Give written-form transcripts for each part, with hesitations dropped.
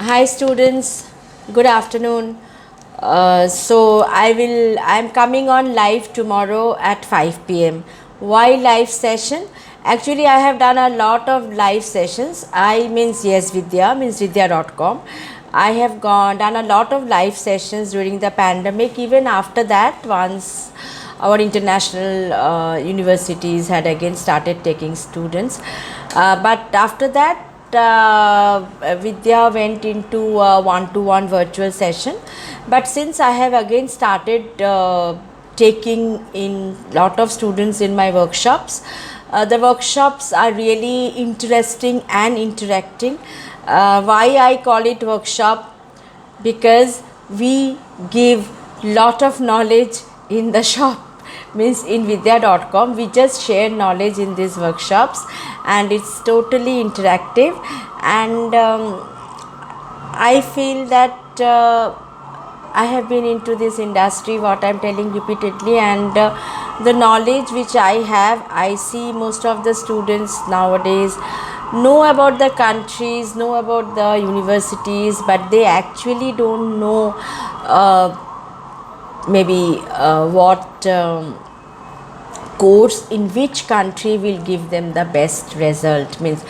Hi students, good afternoon. I'm coming on live tomorrow at 5 p.m. Why live session? Actually, I have done a lot of live sessions. I means yes Vidya means vidya.com. I have done a lot of live sessions during the pandemic. Even after that, once our international universities had again started taking students, but after that Vidya went into a one-to-one virtual session. But since I have again started taking in lot of students in my workshops, the workshops are really interesting and interacting. Why I call it workshop? Because we give lot of knowledge in the shop, means in vidya.com we just share knowledge in these workshops, and it's totally interactive. And I feel that I have been into this industry, what I'm telling repeatedly, and the knowledge which I have, I see most of the students nowadays know about the countries, know about the universities, but they actually don't know maybe what course in which country will give them the best result, means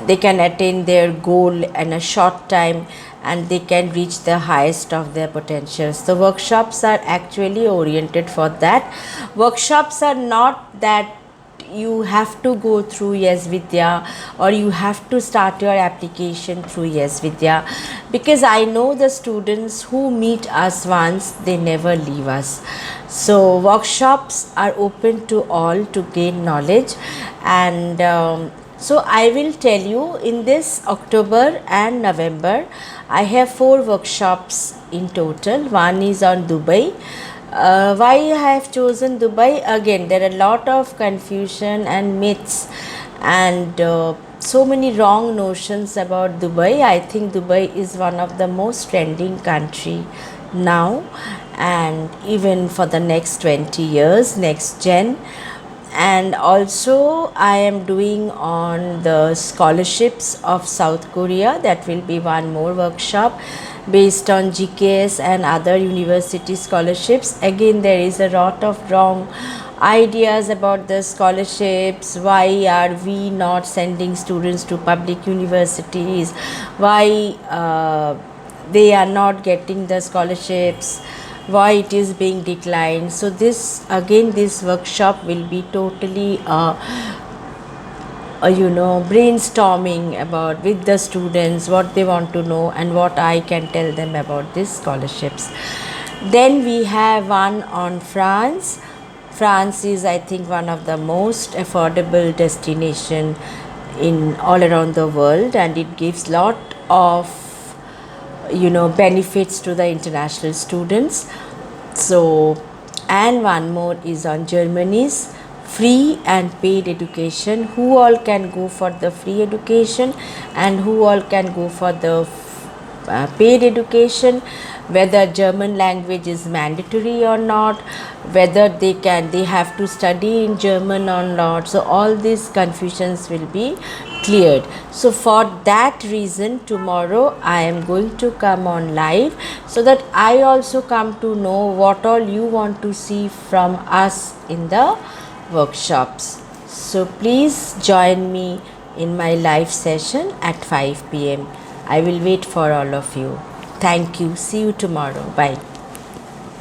they can attain their goal in a short time and they can reach the highest of their potentials. The workshops are actually oriented for that. Workshops are not that you have to go through Yes Vidya or you have to start your application through Yes Vidya, because I know the students who meet us once, they never leave us. So workshops are open to all to gain knowledge. And so I will tell you, in this October and November I have 4 workshops in total. One is on Dubai. Why I have chosen Dubai? Again, there are a lot of confusion and myths and so many wrong notions about Dubai. I think Dubai is one of the most trending country now, and even for the next 20 years, next gen. And also I am doing on the scholarships of South Korea. That will be one more workshop based on GKS and other university scholarships. Again, there is a lot of wrong ideas about the scholarships. Why are we not sending students to public universities? Why they are not getting the scholarships? Why it is being declined? So this again, this workshop will be totally brainstorming about with the students what they want to know and what I can tell them about these scholarships. Then we have one on France. France is, I think, one of the most affordable destination in all around the world, and it gives lot of benefits to the international students. So, and one more is on Germany's free and paid education. Who all can go for the free education and who all can go for the paid education, whether German language is mandatory or not, whether they have to study in German or not. So all these confusions will be cleared. So for that reason, tomorrow I am going to come on live so that I also come to know what all you want to see from us in the workshops. So please join me in my live session at 5 p.m. I will wait for all of you. Thank you. See you tomorrow. Bye.